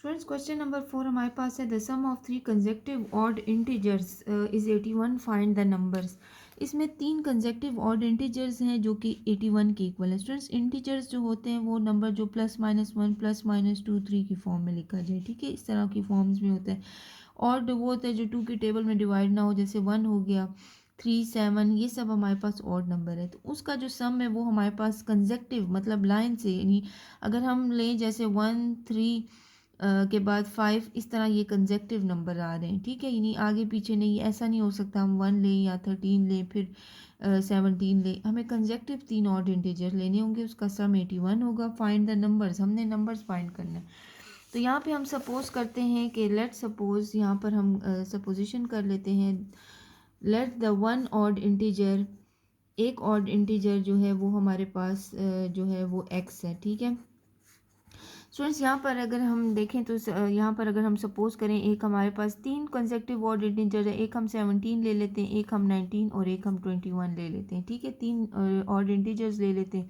Students question number 4 हमारे पास है the sum of three consecutive odd integers is 81, find the numbers. इसमें तीन कंसेक्टिव ऑड इंटीजर्स हैं जो कि 81 के इक्वल है। स्टूडेंट्स इंटीजर्स जो होते हैं वो नंबर जो +-1 +-2 3 की फॉर्म में लिखा जाए, ठीक है, इस तरह की फॉर्म्स में होता है। ऑड वो होता है जो 2 की टेबल में डिवाइड ना हो, जैसे 1 हो गया, 3 7, ये सब हमारे पास ऑड नंबर है। तो उसका जो सम है वो हमारे पास कंसेक्टिव मतलब लाइन से, यानी अगर हम लें जैसे 1 3 के बाद 5, इस तरह ये कंसेक्टिव नंबर आ रहे हैं, ठीक है, यानी आगे पीछे नहीं, ऐसा नहीं हो सकता हम 1 लें या 13 लें फिर 17 लें। हमें कंसेक्टिव तीन ऑड इंटीजर लेने होंगे, उसका सम 81 होगा। फाइंड द नंबर्स, हमने नंबर्स फाइंड करना है। तो यहाँ पे हम सपोज करते हैं कि लेट सपोज, यहाँ पर हम सपोजिशन कर लेते हैं, let the one odd integer, एक ऑड इंटीजर जो है वो हमारे पास जो है वो x है, ठीक है। स्टूडेंट्स यहाँ पर अगर हम देखें तो यहाँ पर अगर हम सपोज करें एक हमारे पास तीन कंसेक्टिव ऑड इंटीजर है, एक हम 17 ले लेते हैं, एक हम 19 और एक हम 21 ले लेते हैं, ठीक है, तीन ऑड इंटीजर्स ले लेते हैं।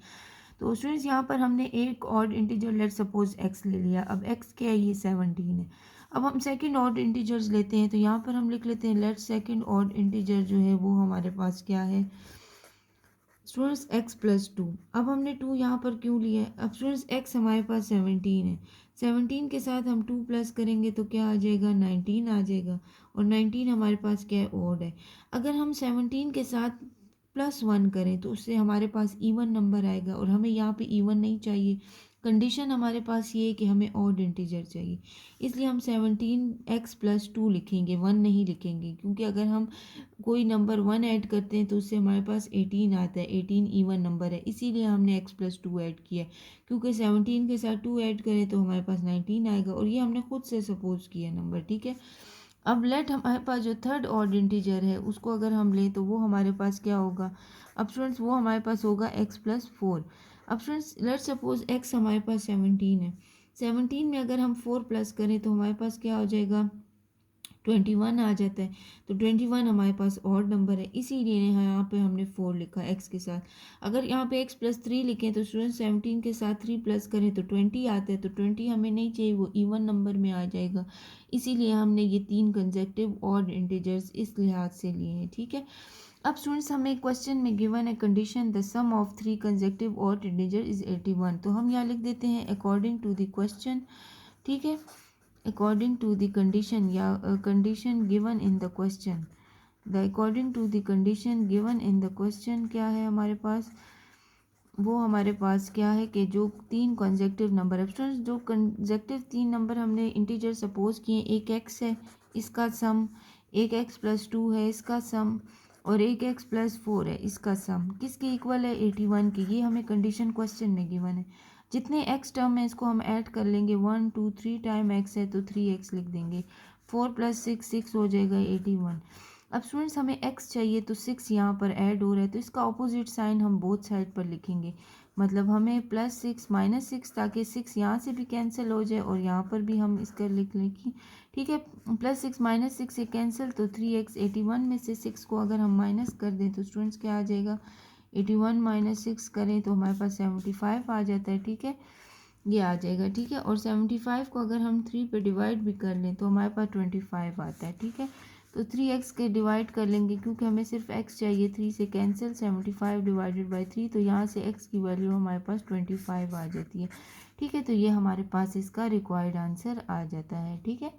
तो स्टूडेंट्स यहाँ पर हमने एक odd integer let suppose x ले लिया। अब x क्या है, ये 17 है। अब हम सेकंड ऑड इंटीजर्स लेते हैं, तो यहाँ पर हम लिख लेते हैं लेट सेकंड ऑड इंटीजर जो है वो हमारे पास क्या है स्टूडेंट्स, x+2। अब हमने 2 यहाँ पर क्यों लिया है, अब स्टूडेंट्स x हमारे पास 17 है, 17 के साथ हम 2 प्लस करेंगे तो क्या आ जाएगा, 19 आ जाएगा, और 19 हमारे पास क्या है, ऑड है। अगर हम 17 के साथ +1 करें तो उससे हमारे पास इवन नंबर आएगा, और हमें यहाँ पे इवन नहीं चाहिए। कंडीशन हमारे पास ये है कि हमें ऑड इंटीजर चाहिए, इसलिए हम 17x+2 लिखेंगे, 1 नहीं लिखेंगे, क्योंकि अगर हम कोई नंबर 1 ऐड करते हैं तो उससे हमारे पास 18 आता है, 18 इवन नंबर है, इसीलिए हमने x+2 ऐड किया है। क्योंकि 17 के साथ 2 ऐड करें तो हमारे पास 19 आएगा, और ये हमने खुद से सपोज किया नंबर, ठीक है। अब लेट हमारे पास जो थर्ड ऑड इंटीजर है उसको अगर हम लें तो वो हमारे पास क्या होगा, अब स्टूडेंट्स वो हमारे पास होगा x+4। अब स्टूडेंट्स लेट सपोज x हमारे पास 17 है, 17 में अगर हम 4 प्लस करें तो हमारे पास क्या हो जाएगा, 21 आ जाता है। तो 21 हमारे पास ऑड नंबर है, इसीलिए यहाँ पे हमने 4 लिखा x के साथ। अगर यहाँ पे x+3 लिखें तो स्टूडेंट 17 के साथ 3 प्लस करें तो 20 आता है, तो 20 हमें नहीं चाहिए, वो इवन नंबर में आ जाएगा, इसीलिए हमने ये तीन कंसेक्टिव ऑड इंटीजर्स इस लिहाज से लिए हैं, ठीक है। अब स्टूडेंट्स हमें क्वेश्चन में गिवन है condition the sum of three consecutive odd integer is 81, तो हम यहाँ लिख देते हैं अकॉर्डिंग टू द क्वेश्चन, ठीक है, according to the condition या condition given in the question, the according to the condition given in the question क्या है हमारे पास, वो हमारे पास क्या है कि जो तीन कंसेक्टिव नंबर है, स्टूडेंट्स जो कंसेक्टिव तीन नंबर हमने इंटीजर सपोज किए, एक x है इसका सम, एक x+2 है इसका सम, और एक x+4 है इसका सम, किसके इक्वल है, 81 के। ये हमें कंडीशन क्वेश्चन में गिवन है। जितने x टर्म है इसको हम ऐड कर लेंगे, 1 2 3 टाइम x है तो 3x लिख देंगे, 4 + 6 6 हो जाएगा 81। अब स्टूडेंट्स हमें x चाहिए तो 6 यहाँ पर ऐड हो रहा है, तो इसका ऑपोजिट साइन हम बोथ साइड पर लिखेंगे, मतलब हमें +6 -6, ताकि 6 यहाँ से भी कैंसिल हो जाए और यहाँ पर भी हम इसका लिख लें कि, ठीक है, +6 -6 से कैंसिल, तो 3x, 81 में से 6 को अगर हम माइनस कर दें तो स्टूडेंट्स क्या आ जाएगा, 81 - 6 करें तो हमारे पास 75 आ जाता है, ठीक है, ये आ जाएगा, ठीक है। और 75 को अगर हम 3 पे डिवाइड भी कर लें तो हमारे पास 25 आता है, ठीक है। तो 3x के डिवाइड कर लेंगे, क्योंकि हमें सिर्फ x चाहिए, 3 से कैंसिल, 75 डिवाइडेड बाई 3, तो यहाँ से x की वैल्यू हमारे पास 25 आ जाती है, ठीक है। तो ये हमारे पास इसका रिक्वायर्ड आंसर आ जाता है, ठीक है।